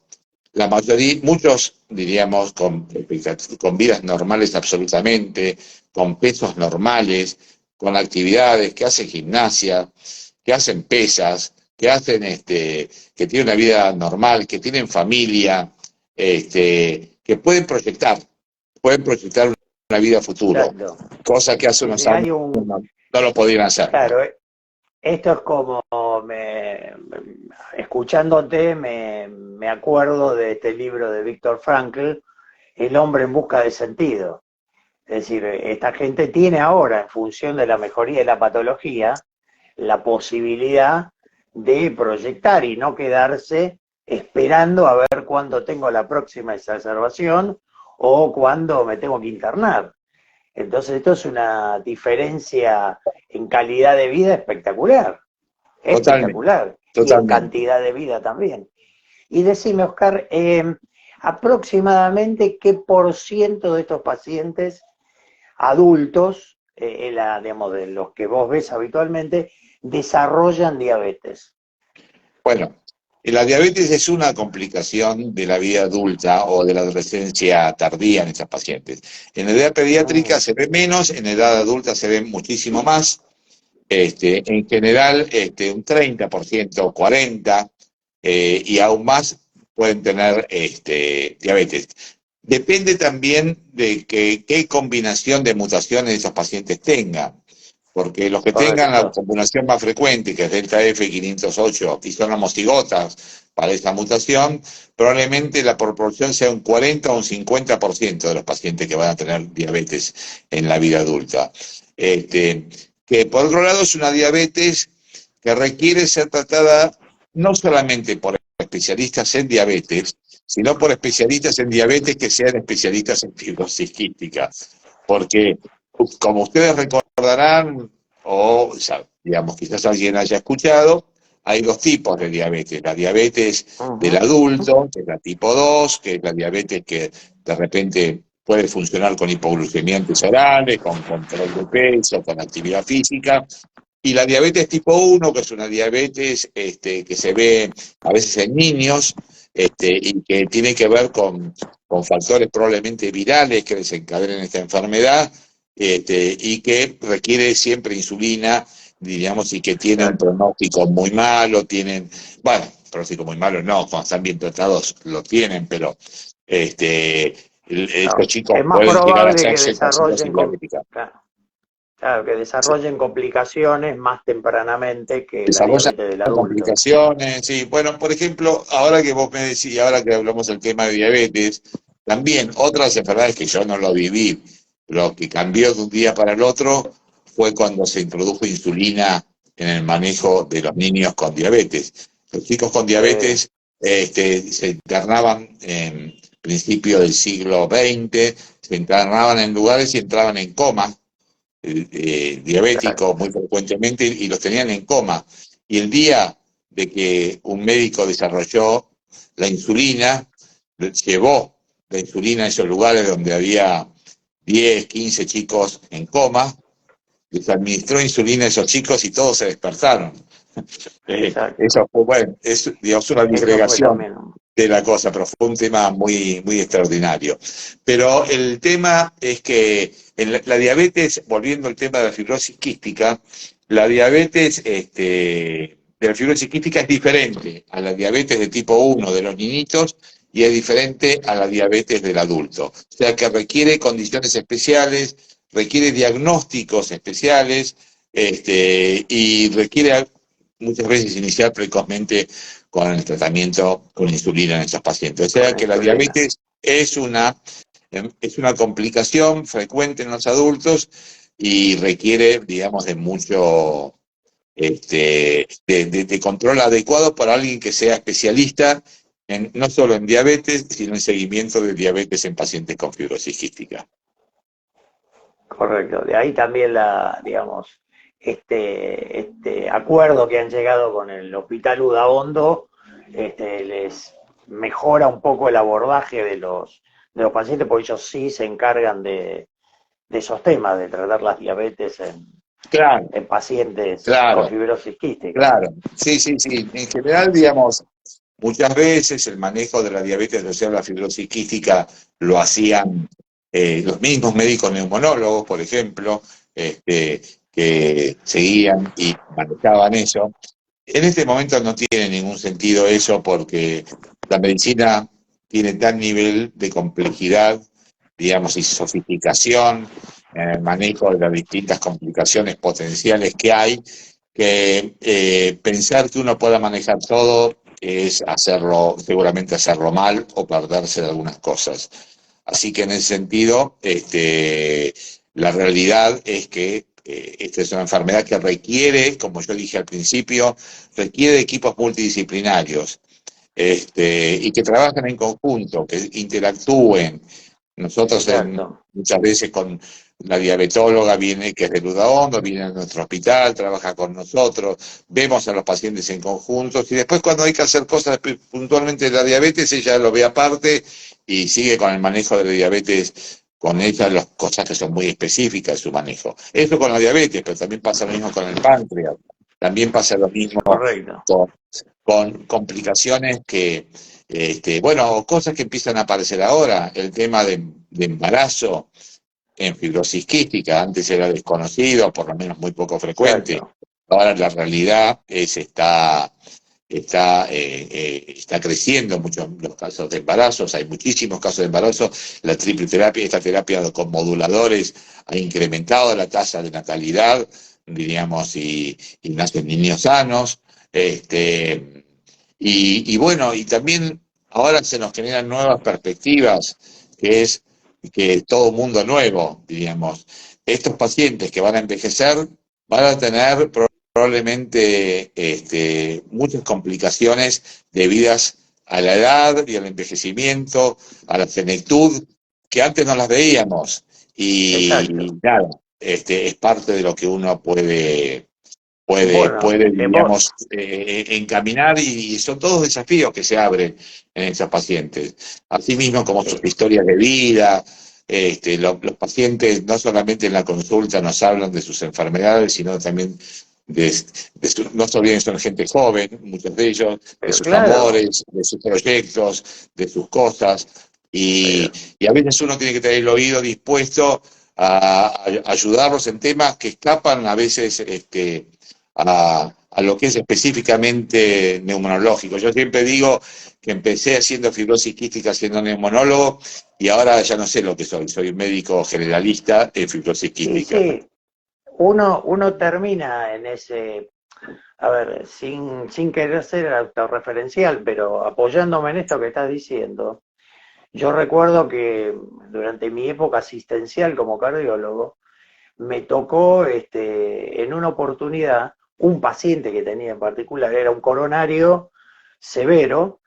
Speaker 2: La mayoría, muchos, diríamos, con vidas normales absolutamente, con pesos normales, con actividades, que hacen gimnasia, que hacen pesas, que tienen una vida normal, que tienen familia, que pueden proyectar una vida a futuro,
Speaker 1: Exacto.
Speaker 2: cosa que hace
Speaker 1: Sí,
Speaker 2: unos
Speaker 1: sí,
Speaker 2: años no lo podían hacer.
Speaker 1: claro, esto es como escuchándote me acuerdo de este libro de Viktor Frankl, El hombre en busca de sentido. Es decir, esta gente tiene ahora, en función de la mejoría de la patología, la posibilidad de proyectar y no quedarse esperando a ver cuándo tengo la próxima exacerbación o cuándo me tengo que internar. Entonces esto es una diferencia en calidad de vida espectacular,
Speaker 2: Totalmente,
Speaker 1: espectacular, y en
Speaker 2: totalmente.
Speaker 1: cantidad de vida también. Y decime, Oscar, aproximadamente qué por ciento de estos pacientes adultos, digamos, de los que vos ves habitualmente, desarrollan diabetes.
Speaker 2: Bueno, la diabetes es una complicación de la vida adulta o de la adolescencia tardía en estos pacientes. En la edad pediátrica
Speaker 1: Mm,
Speaker 2: se ve menos, en edad adulta se ve muchísimo más. En general, un 30%, 40%, y aún más pueden tener diabetes. Depende también de qué combinación de mutaciones esos pacientes tengan, porque los que tengan la
Speaker 1: correcto.
Speaker 2: combinación más frecuente, que es delta F508, y son homocigotas para esta mutación, probablemente la proporción sea un 40 o un 50% de los pacientes que van a tener diabetes en la vida adulta. Que por otro lado es una diabetes que requiere ser tratada no solamente por especialistas en diabetes, sino por especialistas en diabetes que sean especialistas en fibrosis quística. Porque, como ustedes recordarán, o digamos, quizás alguien haya escuchado, hay dos tipos de diabetes. La diabetes del
Speaker 1: Ujú.
Speaker 2: adulto, que es la tipo 2, que es la diabetes que de repente puede funcionar con hipoglucemiantes orales, con control de peso, con actividad física. Y la diabetes tipo 1, que es una diabetes que se ve a veces en niños, y que tiene que ver con factores probablemente virales que desencadenen esta enfermedad, y que requiere siempre insulina, diríamos, y que tiene un
Speaker 1: Exacto.
Speaker 2: pronóstico muy malo, bueno, pronóstico muy malo no, cuando están bien tratados lo tienen, pero estos
Speaker 1: No,
Speaker 2: chicos
Speaker 1: es más
Speaker 2: pueden llegar a
Speaker 1: probable que
Speaker 2: hacerse cetosis
Speaker 1: desarrollen,
Speaker 2: diabética.
Speaker 1: claro, claro, que desarrollen complicaciones más tempranamente que la
Speaker 2: Desarrollan
Speaker 1: diabetes del adulto.
Speaker 2: complicaciones, sí. Bueno, por ejemplo, ahora que vos me decís, ahora que hablamos del tema de diabetes, también otras enfermedades que yo no lo viví, lo que cambió de un día para el otro fue cuando se introdujo insulina en el manejo de los niños con diabetes. Los chicos con
Speaker 1: Sí,
Speaker 2: diabetes se internaban en principio del siglo XX, se internaban en lugares y entraban en coma
Speaker 1: claro.
Speaker 2: diabéticos muy frecuentemente y los tenían en coma. Y el día de que un médico desarrolló la insulina, llevó la insulina a esos lugares donde había 10, 15 chicos en coma, les administró insulina a esos chicos y todos se despertaron.
Speaker 1: Exacto.
Speaker 2: Eso fue, bueno, es digamos, una
Speaker 1: Eso fue
Speaker 2: disgregación
Speaker 1: también.
Speaker 2: de la cosa, pero fue un tema muy, muy extraordinario. Pero el tema es que en la diabetes, volviendo al tema de la fibrosis quística, la diabetes de la fibrosis quística es diferente a la diabetes de tipo 1 de los niñitos y es diferente a la diabetes del adulto. O sea que requiere condiciones especiales, requiere diagnósticos especiales, y requiere muchas veces iniciar precozmente con el tratamiento con insulina en estos pacientes. O sea
Speaker 1: con
Speaker 2: que la
Speaker 1: insulina.
Speaker 2: diabetes es una complicación frecuente en los adultos y requiere, digamos, de mucho de control adecuado para alguien que sea especialista no solo en diabetes, sino en seguimiento de diabetes en pacientes con fibrosis quística.
Speaker 1: Correcto. De ahí también digamos, este acuerdo que han llegado con el Hospital Udaondo, les mejora un poco el abordaje de los pacientes, porque ellos sí se encargan de esos temas, de tratar las diabetes
Speaker 2: Claro,
Speaker 1: en pacientes con
Speaker 2: claro,
Speaker 1: fibrosis quística.
Speaker 2: claro. Sí, sí, sí. En general, digamos, muchas veces el manejo de la diabetes asociada a la fibrosis quística lo hacían los mismos médicos neumonólogos, por ejemplo, que seguían y manejaban eso. En este momento no tiene ningún sentido eso porque la medicina tiene tal nivel de complejidad, digamos, y sofisticación en el manejo de las distintas complicaciones potenciales que hay, que pensar que uno pueda manejar todo es hacerlo, seguramente hacerlo mal o perderse de algunas cosas. Así que en ese sentido, la realidad es que esta es una enfermedad que requiere, como yo dije al principio, requiere de equipos multidisciplinarios y que trabajen en conjunto, que interactúen. Nosotros
Speaker 1: Exacto.
Speaker 2: muchas veces con la diabetóloga viene, que es de Ludahondo, viene a nuestro hospital, trabaja con nosotros, vemos a los pacientes en conjunto y después cuando hay que hacer cosas puntualmente de la diabetes, ella lo ve aparte y sigue con el manejo de la diabetes con ella, las cosas que son muy específicas de su manejo. Eso con la diabetes, pero también pasa lo mismo con el páncreas, también pasa lo mismo
Speaker 1: Correcto.
Speaker 2: con complicaciones bueno, cosas que empiezan a aparecer ahora, el tema de embarazo en fibrosis quística, antes era desconocido, por lo menos muy poco frecuente,
Speaker 1: Exacto.
Speaker 2: ahora la realidad está creciendo mucho los casos de embarazos, hay muchísimos casos de embarazo, la triple terapia, esta terapia con moduladores ha incrementado la tasa de natalidad, diríamos, y nacen niños sanos, bueno, y también ahora se nos generan nuevas perspectivas, que es que todo mundo nuevo, diríamos. Estos pacientes que van a envejecer van a tener probablemente muchas complicaciones debidas a la edad y al envejecimiento, a la senectud, que antes no las veíamos. Y
Speaker 1: Exacto.
Speaker 2: nada, es parte de lo que uno
Speaker 1: Bueno,
Speaker 2: diríamos, encaminar y son todos desafíos que se abren en esos pacientes. Asimismo, como sus
Speaker 1: eh,
Speaker 2: historias de vida, los pacientes no solamente en la consulta nos hablan de sus enfermedades, sino también no se olviden, son gente joven, muchos de ellos, de
Speaker 1: pero
Speaker 2: sus
Speaker 1: claro,
Speaker 2: amores, de sus proyectos, de sus cosas, y,
Speaker 1: pero
Speaker 2: y a veces uno tiene que tener el oído dispuesto a ayudarlos en temas que escapan a veces a lo que es específicamente neumonológico. Yo siempre digo que empecé haciendo fibrosis quística siendo neumonólogo y ahora ya no sé lo que soy un médico generalista en fibrosis
Speaker 1: sí,
Speaker 2: quística.
Speaker 1: sí, uno termina en ese, a ver, sin querer ser autorreferencial, pero apoyándome en esto que estás diciendo, yo recuerdo que durante mi época asistencial como cardiólogo, me tocó en una oportunidad un paciente que tenía en particular, era un coronario severo,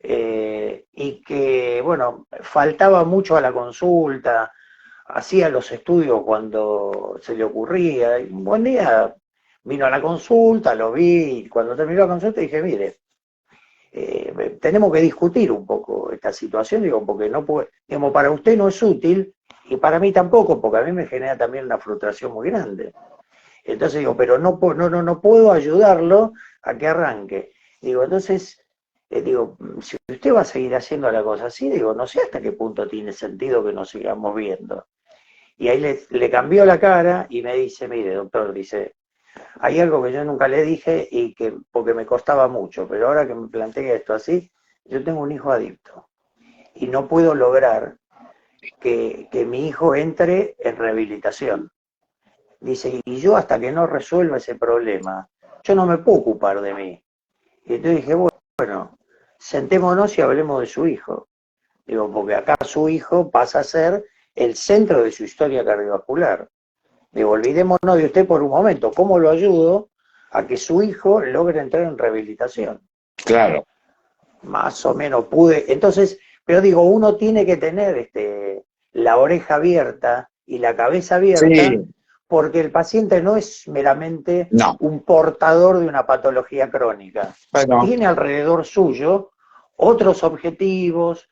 Speaker 1: y que, bueno, faltaba mucho a la consulta, hacía los estudios cuando se le ocurría. Y un buen día vino a la consulta, lo vi, y cuando terminó la consulta dije, mire, tenemos que discutir un poco esta situación, digo, porque no puede, digamos, para usted no es útil y para mí tampoco, porque a mí me genera también una frustración muy grande. Entonces digo, pero no puedo ayudarlo a que arranque. Digo, entonces, digo, si usted va a seguir haciendo la cosa así, digo, no sé hasta qué punto tiene sentido que nos sigamos viendo. Y ahí le cambió la cara y me dice, mire, doctor, dice, hay algo que yo nunca le dije y que, porque me costaba mucho, pero ahora que me plantea esto así, yo tengo un hijo adicto y no puedo lograr que mi hijo entre en rehabilitación. Dice, y yo hasta que no resuelva ese problema, yo no me puedo ocupar de mí. Y entonces dije, bueno, sentémonos y hablemos de su hijo. Digo, porque acá su hijo pasa a ser el centro de su historia cardiovascular. Digo, olvidémonos de usted por un momento. ¿Cómo lo ayudo a que su hijo logre entrar en rehabilitación?
Speaker 2: Claro.
Speaker 1: Más o menos pude. Entonces, pero digo, uno tiene que tener la oreja abierta y la cabeza abierta,
Speaker 2: Sí,
Speaker 1: porque el paciente no es meramente
Speaker 2: no.
Speaker 1: un portador de una patología crónica.
Speaker 2: Bueno,
Speaker 1: Tiene alrededor suyo otros objetivos,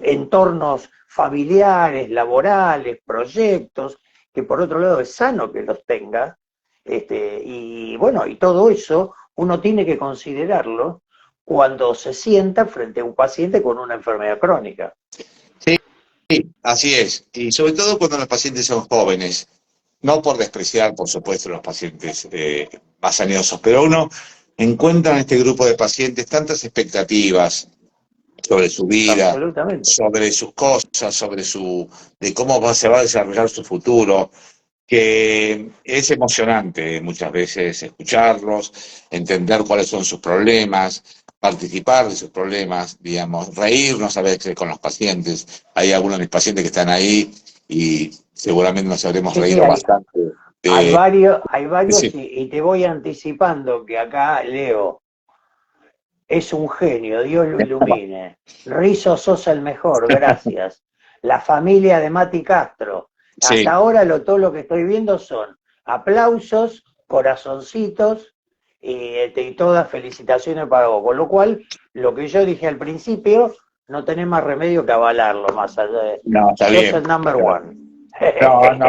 Speaker 1: entornos familiares, laborales, proyectos, que por otro lado es sano que los tenga, y bueno, y todo eso uno tiene que considerarlo cuando se sienta frente a un paciente con una enfermedad crónica.
Speaker 2: sí, sí, así es. Y sobre todo cuando los pacientes son jóvenes. No por despreciar, por supuesto, los pacientes más añosos, pero uno encuentra en este grupo de pacientes tantas expectativas sobre su vida,
Speaker 1: Absolutamente.
Speaker 2: sobre sus cosas, de cómo se va a desarrollar su futuro, que es emocionante muchas veces escucharlos, entender cuáles son sus problemas, participar de sus problemas, digamos, reírnos a veces con los pacientes. Hay algunos de mis pacientes que están ahí y seguramente nos habremos
Speaker 1: Sí, sí,
Speaker 2: reído bastante de...
Speaker 1: hay varios
Speaker 2: Sí.
Speaker 1: y te voy anticipando que acá Leo es un genio, Dios lo ilumine. Rizo Sosa el mejor, gracias. La familia de Mati Castro. Hasta
Speaker 2: Sí,
Speaker 1: ahora todo lo que estoy viendo son aplausos, corazoncitos y todas felicitaciones para vos. Con lo cual, lo que yo dije al principio, no tenés más remedio que avalarlo más allá de...
Speaker 2: no, está
Speaker 1: Sos el
Speaker 2: bien.
Speaker 1: number one.
Speaker 2: No, no,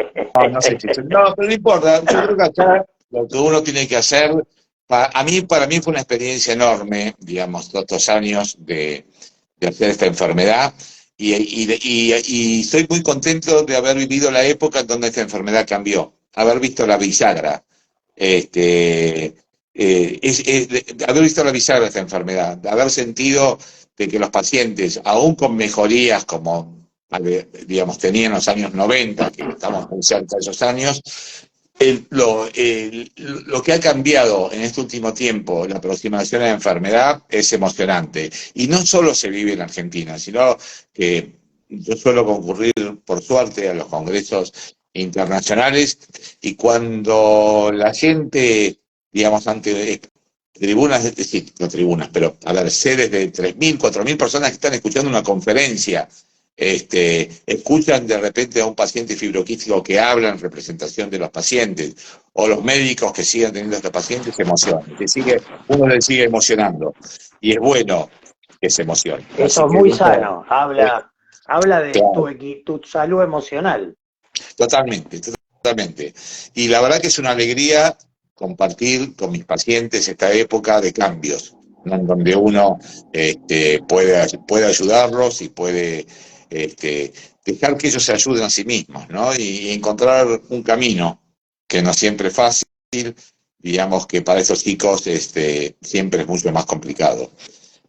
Speaker 2: no sé si... No, pero no importa. Yo creo que acá lo que uno tiene que hacer, para mí fue una experiencia enorme, digamos, todos estos años de hacer esta enfermedad y estoy muy contento de haber vivido la época en donde esta enfermedad cambió, haber visto la bisagra, de haber visto la bisagra de esta enfermedad, de haber sentido de que los pacientes, aún con mejorías como digamos, tenía en los años 90, que estamos muy cerca de esos años, lo que ha cambiado en este último tiempo, la aproximación a la enfermedad, es emocionante. Y no solo se vive en Argentina, sino que yo suelo concurrir, por suerte, a los congresos internacionales y cuando la gente, digamos, ante tribunas, sí, no tribunas, pero a ver, sedes de 3.000, 4.000 personas que están escuchando una conferencia, escuchan de repente a un paciente fibroquístico que habla en representación de los pacientes, o los médicos que siguen teniendo a estos pacientes, se emocionan, uno le sigue emocionando, y es bueno que se emocione. Así
Speaker 1: Eso es
Speaker 2: que
Speaker 1: muy
Speaker 2: eso,
Speaker 1: sano.
Speaker 2: eh,
Speaker 1: Habla de
Speaker 2: claro,
Speaker 1: tu salud emocional.
Speaker 2: totalmente, totalmente. Y la verdad que es una alegría compartir con mis pacientes esta época de cambios, ¿no? En donde uno puede ayudarlos y puede este, dejar que ellos se ayuden a sí mismos, ¿no? Y encontrar un camino que no siempre es fácil, digamos que para esos chicos siempre es mucho más complicado.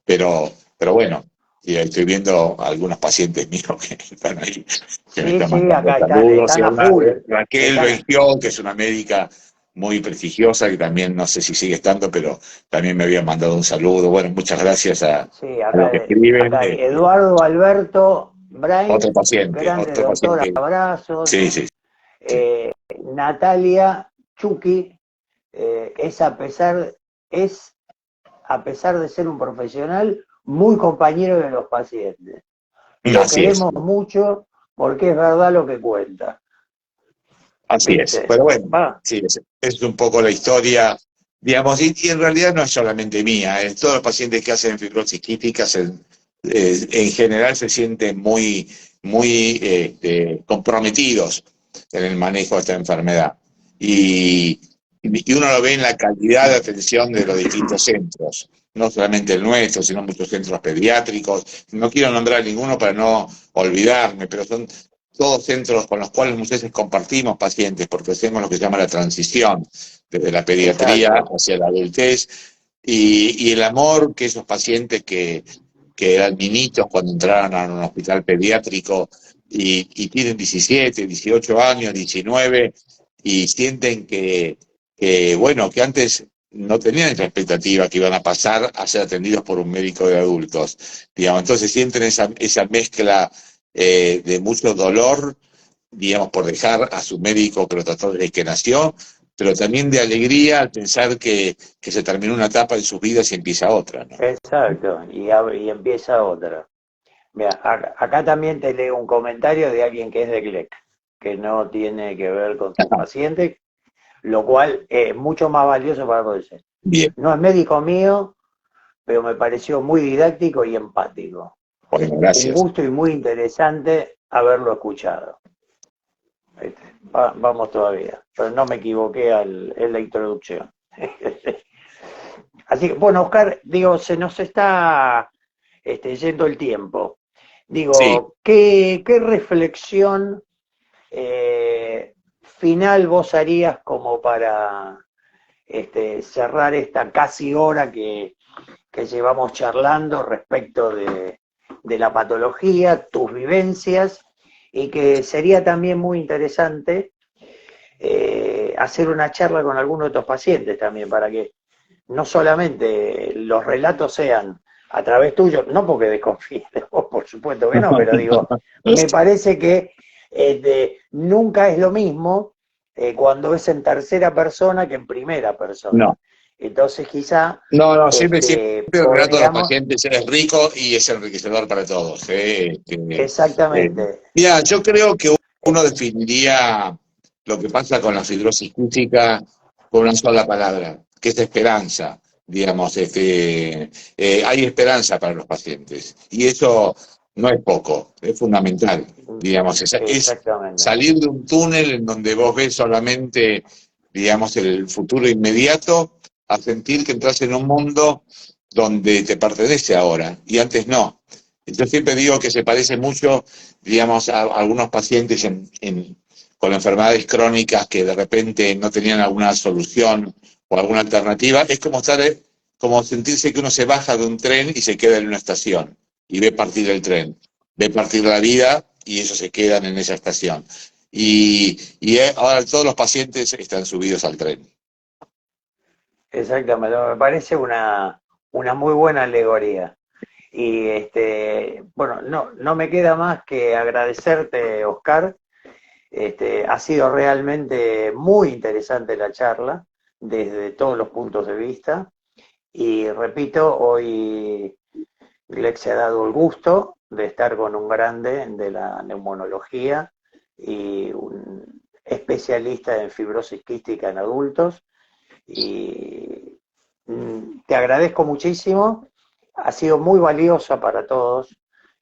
Speaker 2: Pero bueno, y estoy viendo algunos pacientes míos que están ahí, que me
Speaker 1: Sí,
Speaker 2: están
Speaker 1: sí,
Speaker 2: mandando
Speaker 1: acá
Speaker 2: saludos. Y
Speaker 1: están a
Speaker 2: una,
Speaker 1: full.
Speaker 2: Raquel
Speaker 1: Están,
Speaker 2: Bengiol, que es una médica muy prestigiosa, que también no sé si sigue estando, pero también me había mandado un saludo. Bueno, muchas gracias
Speaker 1: sí,
Speaker 2: a los que escriben.
Speaker 1: acá Eduardo Alberto Brain, grande
Speaker 2: Otro
Speaker 1: doctor,
Speaker 2: paciente.
Speaker 1: abrazos.
Speaker 2: Sí, sí, sí.
Speaker 1: Eh, Natalia Chucky es, a pesar de ser un profesional, muy compañero de los pacientes. Lo
Speaker 2: Así es,
Speaker 1: queremos mucho porque es verdad lo que cuenta.
Speaker 2: así es.
Speaker 1: ¿Viste?
Speaker 2: Pero bueno,
Speaker 1: Va.
Speaker 2: sí, es un poco la historia, digamos, y en realidad no es solamente mía, todos los pacientes que hacen fibrosis quística en general se sienten muy comprometidos en el manejo de esta enfermedad. Y uno lo ve en la calidad de atención de los distintos centros, no solamente el nuestro, sino muchos centros pediátricos. No quiero nombrar ninguno para no olvidarme, pero son todos centros con los cuales muchas veces compartimos pacientes, porque hacemos lo que se llama la transición desde la pediatría
Speaker 1: Exacto.
Speaker 2: hacia la adultez, y el amor que esos pacientes que eran niñitos cuando entraron a un hospital pediátrico y tienen 17, 18 años, 19, y sienten bueno, que antes no tenían esa expectativa que iban a pasar a ser atendidos por un médico de adultos, digamos. Entonces sienten esa mezcla de mucho dolor, digamos, por dejar a su médico que lo trató desde que nació, pero también de alegría al pensar que se terminó una etapa en sus vidas y empieza otra, ¿no?
Speaker 1: Exacto, y empieza otra. Mira, acá también te leo un comentario de alguien que es de GLEC, que no tiene que ver con tus pacientes, lo cual es mucho más valioso para poder ser.
Speaker 2: Bien,
Speaker 1: No es médico mío, pero me pareció muy didáctico y empático.
Speaker 2: bueno,
Speaker 1: Un
Speaker 2: gracias.
Speaker 1: gusto y muy interesante haberlo escuchado. Vamos todavía, pero no me equivoqué en la introducción. Así que, bueno, Oscar, digo, se nos está yendo el tiempo.
Speaker 2: Sí,
Speaker 1: Digo, ¿qué reflexión final vos harías como para cerrar esta casi hora que llevamos charlando respecto de la patología, tus vivencias, y que sería también muy interesante hacer una charla con alguno de tus pacientes también, para que no solamente los relatos sean a través tuyo, no porque desconfíes de vos, por supuesto que no, pero digo, me parece que nunca es lo mismo cuando es en tercera persona que en primera persona.
Speaker 2: no.
Speaker 1: Entonces quizá
Speaker 2: No, no, siempre el relato de los
Speaker 1: podríamos,
Speaker 2: pacientes es rico y es enriquecedor para todos. Eh,
Speaker 1: exactamente,
Speaker 2: Mira, yo creo que uno definiría lo que pasa con la fibrosis quística con una sola palabra, que es esperanza. Digamos, hay esperanza para los pacientes y eso no es poco, es fundamental. Digamos, es
Speaker 1: exactamente.
Speaker 2: salir de un túnel en donde vos ves solamente, digamos, el futuro inmediato a sentir que entras en un mundo donde te pertenece ahora y antes no. Yo siempre digo que se parece mucho, digamos, a algunos pacientes con enfermedades crónicas que de repente no tenían alguna solución o alguna alternativa. Es como como sentirse que uno se baja de un tren y se queda en una estación y ve partir el tren, ve partir la vida y ellos se quedan en esa estación. Ahora todos los pacientes están subidos al tren.
Speaker 1: Exactamente, me parece una muy buena alegoría. Y bueno, no me queda más que agradecerte, Oscar. Ha sido realmente muy interesante la charla desde todos los puntos de vista. Y repito, hoy Glex se ha dado el gusto de estar con un grande de la neumonología y un especialista en fibrosis quística en adultos. Y te agradezco muchísimo, ha sido muy valiosa para todos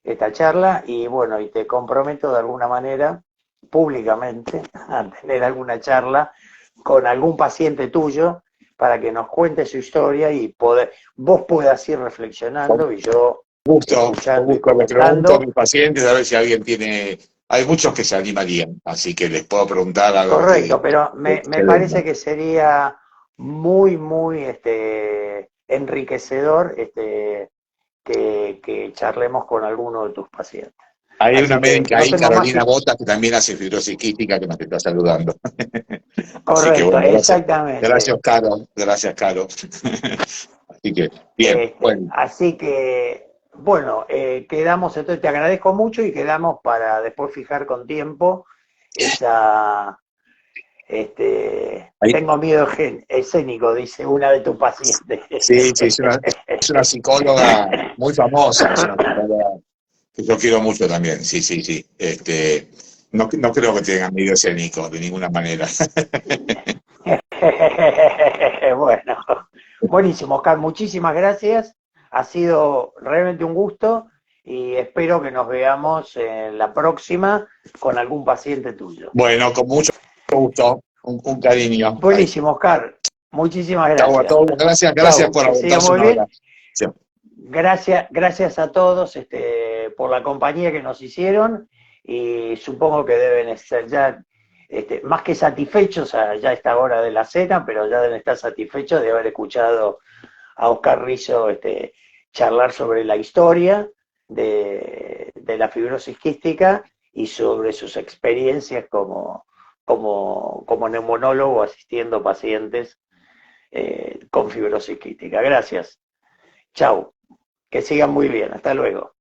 Speaker 1: esta charla y bueno, y te comprometo de alguna manera públicamente a tener alguna charla con algún paciente tuyo para que nos cuente su historia y vos puedas ir reflexionando y yo
Speaker 2: Con
Speaker 1: escuchando y
Speaker 2: gusto le pregunto a
Speaker 1: comentando.
Speaker 2: mis pacientes a ver si alguien tiene. Hay muchos que se animarían, así que les puedo preguntar algo
Speaker 1: Correcto, pero me
Speaker 2: que
Speaker 1: parece
Speaker 2: vengan.
Speaker 1: que sería muy enriquecedor que charlemos con alguno de tus pacientes.
Speaker 2: Hay una
Speaker 1: Así que
Speaker 2: médica
Speaker 1: no
Speaker 2: ahí,
Speaker 1: tengo más
Speaker 2: Carolina
Speaker 1: que...
Speaker 2: Botas, que también hace fibrosis quística, que nos está saludando. Así que
Speaker 1: Correcto,
Speaker 2: bueno, gracias.
Speaker 1: exactamente.
Speaker 2: Gracias, Caro. Gracias, Caro. Así que, bien, bueno.
Speaker 1: Así que, bueno, quedamos, entonces te agradezco mucho y quedamos para después fijar con tiempo esa...
Speaker 2: Ahí,
Speaker 1: tengo miedo escénico, dice una de tus pacientes.
Speaker 2: sí, sí, es una psicóloga muy famosa, es una psicóloga que yo quiero mucho también, sí, sí, sí. No, no creo que tengan miedo escénico de ninguna manera.
Speaker 1: Bueno, buenísimo, Oscar, muchísimas gracias. Ha sido realmente un gusto y espero que nos veamos en la próxima con algún paciente tuyo.
Speaker 2: Bueno, con mucho gusto, un cariño. Ahí.
Speaker 1: Buenísimo, Oscar. Muchísimas
Speaker 2: Chau a
Speaker 1: gracias.
Speaker 2: todos, gracias, gracias
Speaker 1: Chau,
Speaker 2: por
Speaker 1: que siga
Speaker 2: aguantarse
Speaker 1: muy
Speaker 2: una hora.
Speaker 1: bien. Gracias a todos por la compañía que nos hicieron y supongo que deben ser ya más que satisfechos ya a esta hora de la cena, pero ya deben estar satisfechos de haber escuchado a Oscar Rizzo charlar sobre la historia de la fibrosis quística y sobre sus experiencias como neumonólogo asistiendo pacientes con fibrosis quística. Gracias. Chau. Que sigan muy bien. Hasta luego.